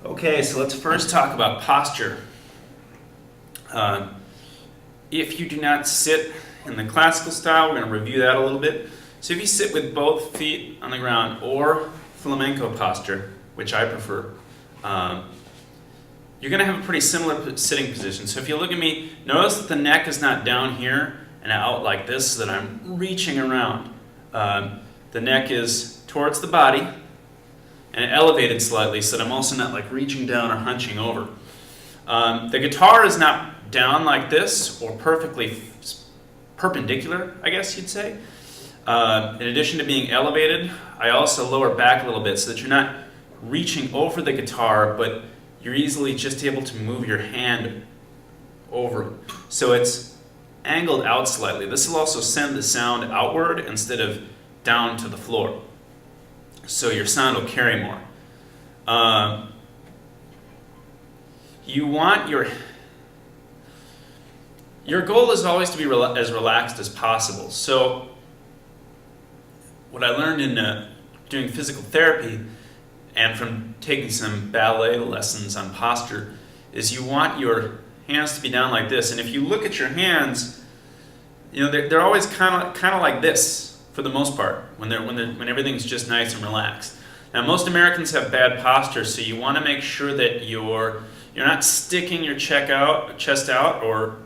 Okay, so let's first talk about posture. If you do not sit in the classical style, we're going to review that a little bit. So if you sit with both feet on the ground or flamenco posture, which I prefer, you're going to have a pretty similar sitting position. So if you look at me, notice that the neck is not down here and out like this, so that I'm reaching around. The neck is towards the body and elevated slightly, so that I'm also not like reaching down or hunching over. The guitar is not down like this or perfectly perpendicular, I guess you'd say. In addition to being elevated, I also lower back a little bit so that you're not reaching over the guitar, but you're easily just able to move your hand over. So it's angled out slightly. This will also send the sound outward instead of down to the floor. So your sound will carry more. You want your goal is always to be as relaxed as possible. So what I learned in doing physical therapy and from taking some ballet lessons on posture is you want your hands to be down like this. And if you look at your hands, you know they're always kind of like this for the most part when everything's just nice and relaxed. Now most Americans have bad posture, so you want to make sure that you're not sticking your chest out or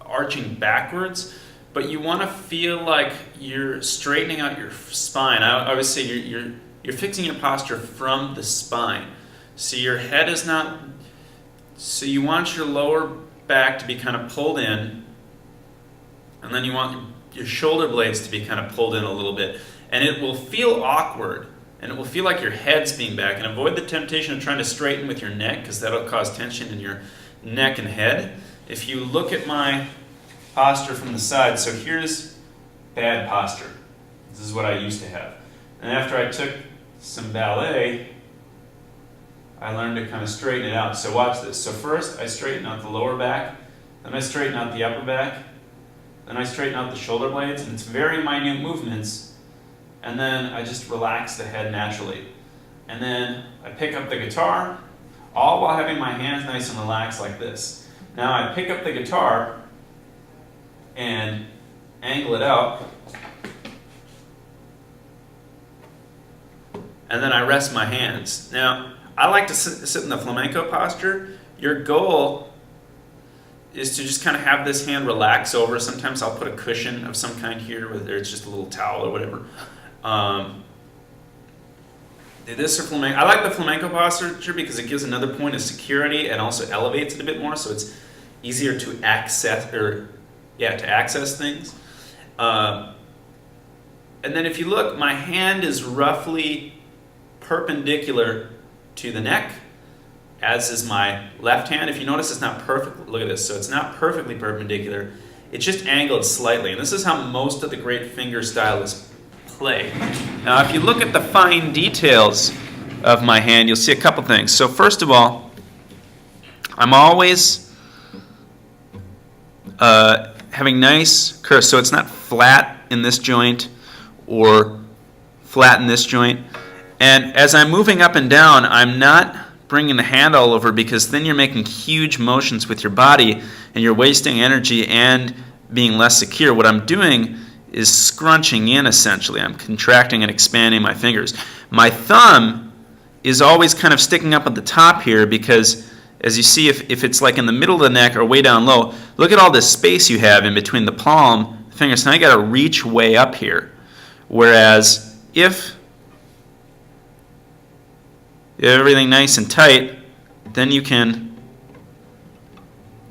arching backwards, but you want to feel like you're straightening out your spine. I always say you're fixing your posture from the spine. So your head is not, so you want your lower back to be kind of pulled in, and then you want your shoulder blades to be kind of pulled in a little bit. And it will feel awkward, and it will feel like your head's being back. And avoid the temptation of trying to straighten with your neck, because that'll cause tension in your neck and head. If you look at my posture from the side, so here's bad posture. This is what I used to have. And after I took some ballet, I learned to kind of straighten it out. So watch this. So first I straighten out the lower back, then I straighten out the upper back, then I straighten out the shoulder blades, and it's very minute movements, and then I just relax the head naturally. And then I pick up the guitar, all while having my hands nice and relaxed like this. Now I pick up the guitar and angle it out, and then I rest my hands. Now, I like to sit in the flamenco posture. Your goal is to just kind of have this hand relax over. Sometimes I'll put a cushion of some kind here, whether it's just a little towel or whatever. This or flamenco. I like the flamenco posture because it gives another point of security and also elevates it a bit more, so it's easier to access things. And then if you look, my hand is roughly perpendicular to the neck, as is my left hand. If you notice, it's not perfect. Look at this. So it's not perfectly perpendicular. It's just angled slightly. And this is how most of the great finger stylists play. Now, if you look at the fine details of my hand, you'll see a couple things. So first of all, I'm always having nice curves. So it's not flat in this joint or flat in this joint. And as I'm moving up and down, I'm not bringing the hand all over, because then you're making huge motions with your body and you're wasting energy and being less secure. What I'm doing is scrunching in, essentially. I'm contracting and expanding my fingers. My thumb is always kind of sticking up at the top here, because as you see, if it's like in the middle of the neck or way down low, look at all this space you have in between the palm, the fingers. Now you got to reach way up here. Whereas if you have everything nice and tight, then you can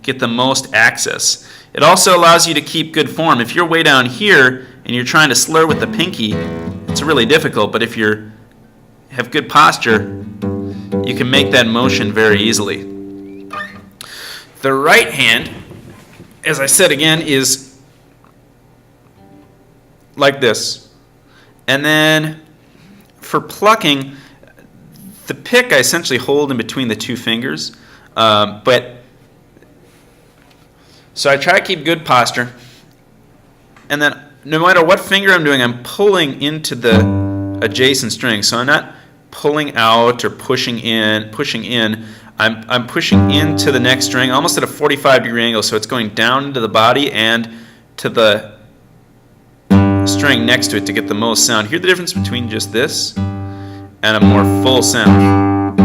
get the most access. It also allows you to keep good form. If you're way down here and you're trying to slur with the pinky, it's really difficult. But if you have good posture, you can make that motion very easily. The right hand, as I said again, is like this. And then for plucking, the pick I essentially hold in between the two fingers, so I try to keep good posture, and then no matter what finger I'm doing, I'm pulling into the adjacent string. So I'm not pulling out or pushing in, I'm pushing into the next string almost at a 45-degree angle, so it's going down into the body and to the string next to it to get the most sound. Hear the difference between just this and a more full sound.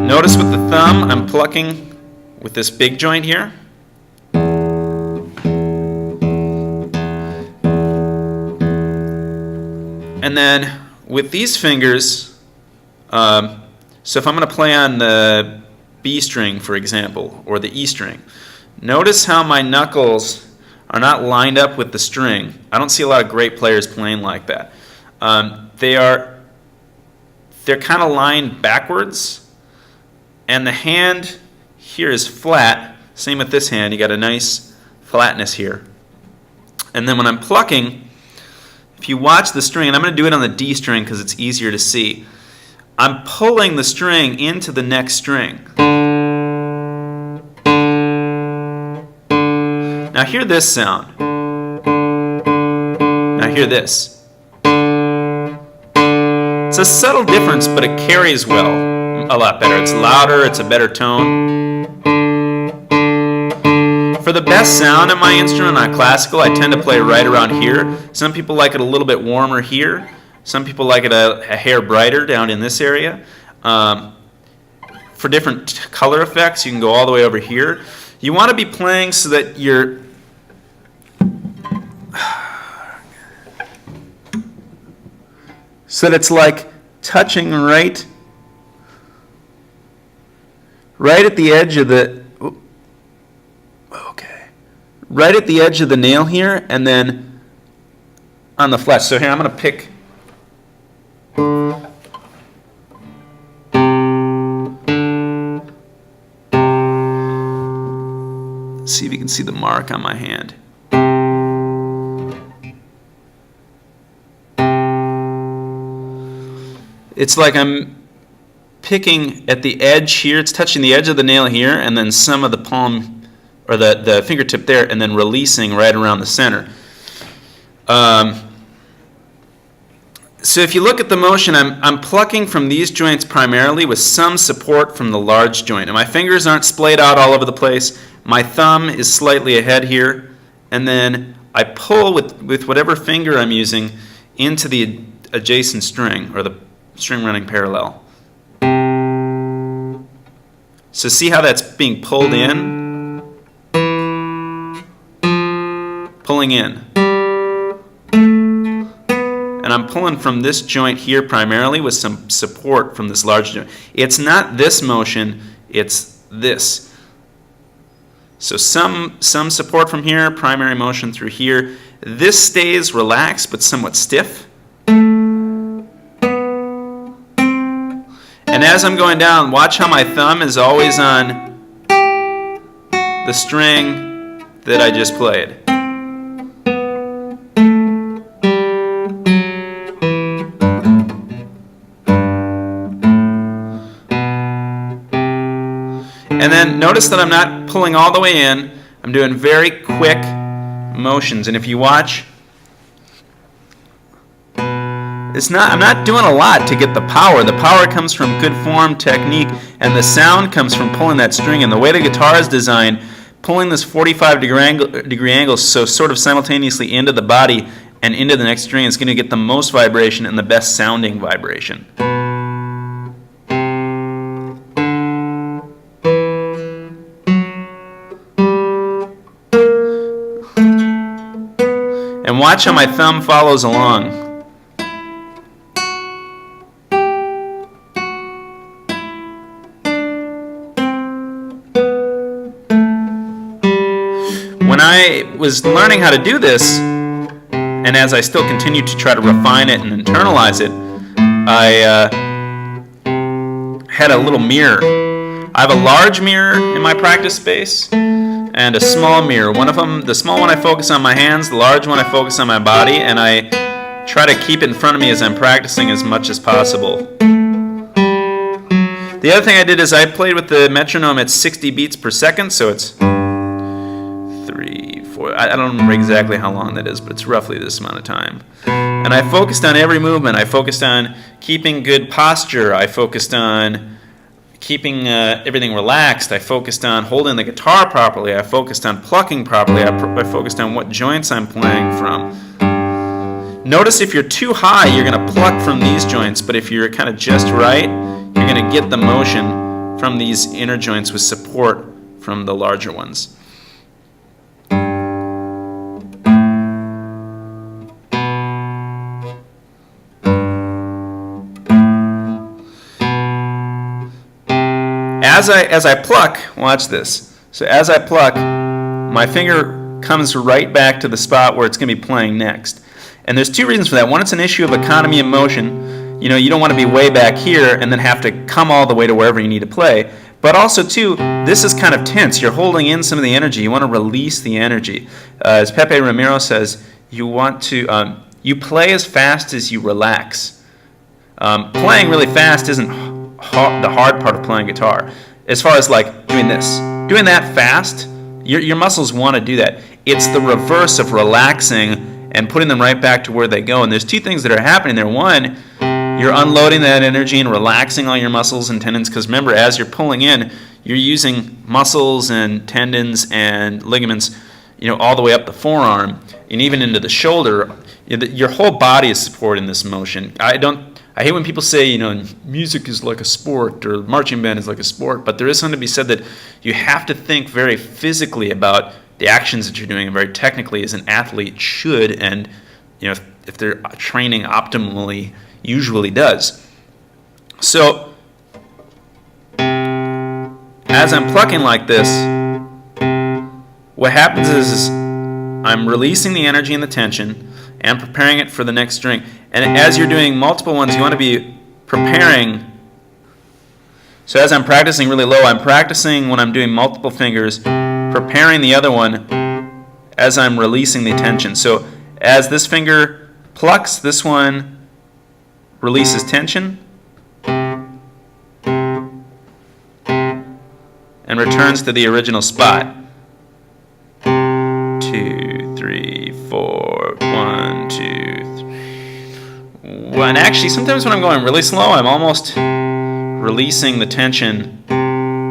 Notice with the thumb, I'm plucking with this big joint here. And then with these fingers, so if I'm going to play on the B string, for example, or the E string, notice how my knuckles are not lined up with the string. I don't see a lot of great players playing like that. They're kind of lined backwards, and the hand here is flat. Same with this hand. You got a nice flatness here. And then when I'm plucking, if you watch the string, and I'm going to do it on the D string because it's easier to see, I'm pulling the string into the next string. Now hear this sound. Now hear this. It's a subtle difference, but it carries well, a lot better. It's louder, it's a better tone. For the best sound in my instrument on classical, I tend to play right around here. Some people like it a little bit warmer here. Some people like it a hair brighter down in this area. For different color effects, you can go all the way over here. You want to be playing so that you're it's like touching right at the edge of the right at the edge of the nail here, and then on the flesh. So here I'm going to pick. See if you can see the mark on my hand. It's like I'm picking at the edge here. It's touching the edge of the nail here, and then some of the palm or the fingertip there, and then releasing right around the center. So if you look at the motion, I'm plucking from these joints primarily with some support from the large joint. And my fingers aren't splayed out all over the place. My thumb is slightly ahead here. And then I pull with whatever finger I'm using into the adjacent string, or the string running parallel. So see how that's being pulled in? Pulling in. And I'm pulling from this joint here primarily with some support from this large joint. It's not this motion, it's this. So some support from here, primary motion through here. This stays relaxed but somewhat stiff. And as I'm going down, watch how my thumb is always on the string that I just played. And then notice that I'm not pulling all the way in. I'm doing very quick motions. And if you watch, I'm not doing a lot to get the power. The power comes from good form, technique, and the sound comes from pulling that string. And the way the guitar is designed, pulling this 45-degree angle so sort of simultaneously into the body and into the next string is going to get the most vibration and the best sounding vibration. And watch how my thumb follows along. When I was learning how to do this, and as I still continue to try to refine it and internalize it, I had a little mirror. I have a large mirror in my practice space and a small mirror. One of them, the small one I focus on my hands, the large one I focus on my body, and I try to keep it in front of me as I'm practicing as much as possible. The other thing I did is I played with the metronome at 60 beats per second, so it's 3, I don't remember exactly how long that is, but it's roughly this amount of time. And I focused on every movement. I focused on keeping good posture. I focused on keeping everything relaxed. I focused on holding the guitar properly. I focused on plucking properly. I focused on what joints I'm playing from. Notice if you're too high, you're going to pluck from these joints, but if you're kind of just right, you're going to get the motion from these inner joints with support from the larger ones. As I pluck, watch this. So as I pluck, my finger comes right back to the spot where it's going to be playing next. And there's two reasons for that. One, it's an issue of economy of motion. You know, you don't want to be way back here and then have to come all the way to wherever you need to play. But also, too, this is kind of tense. You're holding in some of the energy. You want to release the energy. As Pepe Ramiro says, you want to you play as fast as you relax. Playing really fast isn't the hard part of playing guitar. As far as like doing this, doing that fast, your muscles want to do that. It's the reverse of relaxing and putting them right back to where they go. And there's two things that are happening there. One, you're unloading that energy and relaxing all your muscles and tendons, because remember, as you're pulling in, you're using muscles and tendons and ligaments, you know, all the way up the forearm and even into the shoulder. Your whole body is supporting this motion. I hate when people say, you know, music is like a sport or marching band is like a sport, but there is something to be said that you have to think very physically about the actions that you're doing and very technically as an athlete should, and, you know, if they're training optimally, usually does. So as I'm plucking like this, what happens is I'm releasing the energy and the tension and preparing it for the next string. And as you're doing multiple ones, you want to be preparing. So as I'm practicing really low, I'm practicing when I'm doing multiple fingers, preparing the other one as I'm releasing the tension. So as this finger plucks, this one releases tension and returns to the original spot. 2, 3, 4, 1, 2, 3. And actually, sometimes when I'm going really slow, I'm almost releasing the tension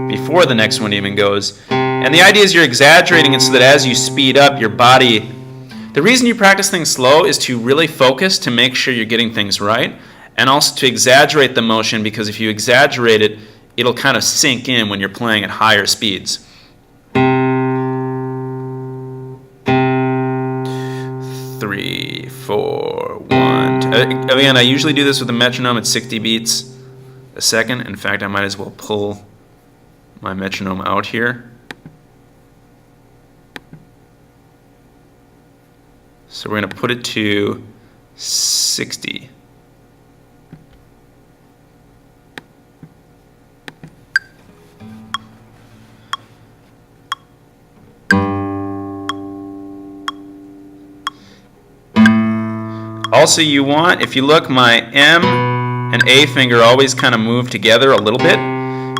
before the next one even goes. And the idea is you're exaggerating it so that as you speed up, your body... The reason you practice things slow is to really focus, to make sure you're getting things right, and also to exaggerate the motion, because if you exaggerate it, it'll kind of sink in when you're playing at higher speeds. 3, 4, 1, 2. Again, I usually do this with a metronome at 60 beats a second. In fact, I might as well pull my metronome out here. So we're going to put it to 60. Also, you want, if you look, my M and A finger always kind of move together a little bit.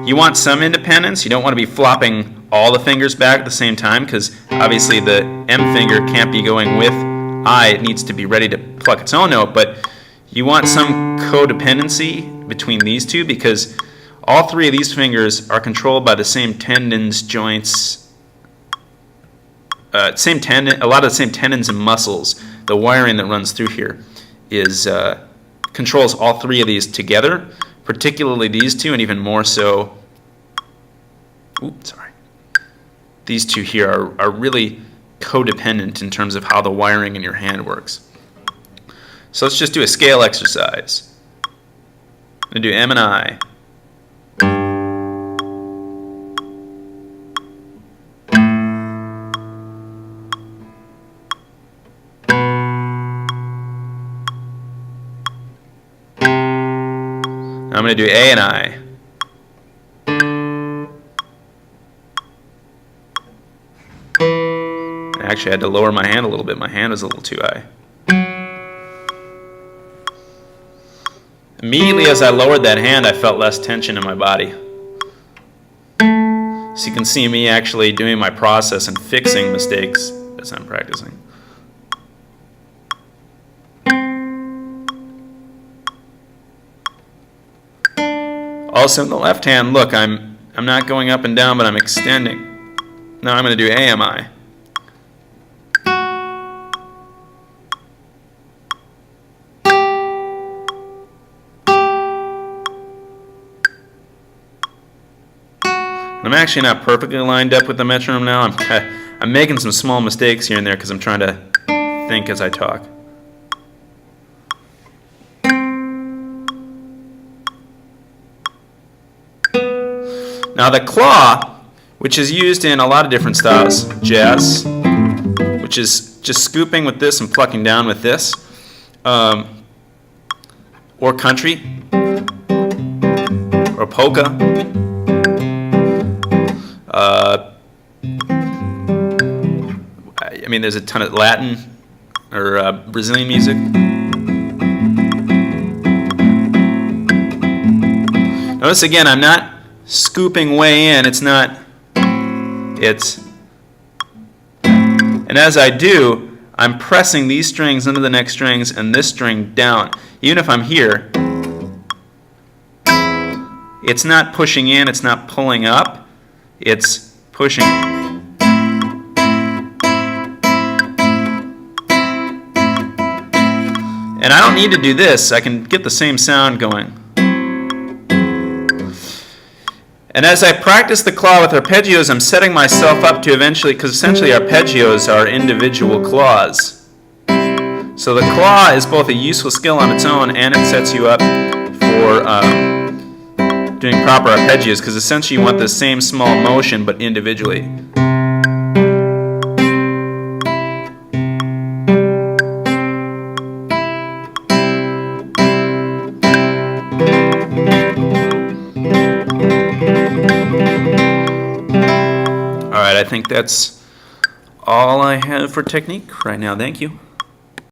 You want some independence. You don't want to be flopping all the fingers back at the same time, because obviously the M finger can't be going with I. It needs to be ready to pluck its own note, but you want some codependency between these two, because all three of these fingers are controlled by the same tendons, joints, a lot of the same tendons and muscles. The wiring that runs through here is controls all three of these together, particularly these two, and even more so. These two here are really codependent in terms of how the wiring in your hand works. So let's just do a scale exercise. I'm going to do M and I. I'm going to do A and I. Actually, I had to lower my hand a little bit. My hand was a little too high. Immediately as I lowered that hand, I felt less tension in my body. So you can see me actually doing my process and fixing mistakes as I'm practicing. Also in the left hand, look, I'm not going up and down, but I'm extending. Now I'm going to do AMI. I'm actually not perfectly lined up with the metronome now. I'm making some small mistakes here and there because I'm trying to think as I talk. Now the claw, which is used in a lot of different styles, jazz, which is just scooping with this and plucking down with this, or country, or polka. I mean, there's a ton of Latin or Brazilian music. Notice again, I'm not scooping way in. It's not. It's. And as I do, I'm pressing these strings into the next strings and this string down. Even if I'm here, it's not pushing in. It's not pulling up. It's pushing. And I don't need to do this. I can get the same sound going. And as I practice the claw with arpeggios, I'm setting myself up to eventually, because essentially arpeggios are individual claws. So the claw is both a useful skill on its own, and it sets you up for doing proper arpeggios, because essentially you want the same small motion but individually. Alright, I think that's all I have for technique right now. Thank you.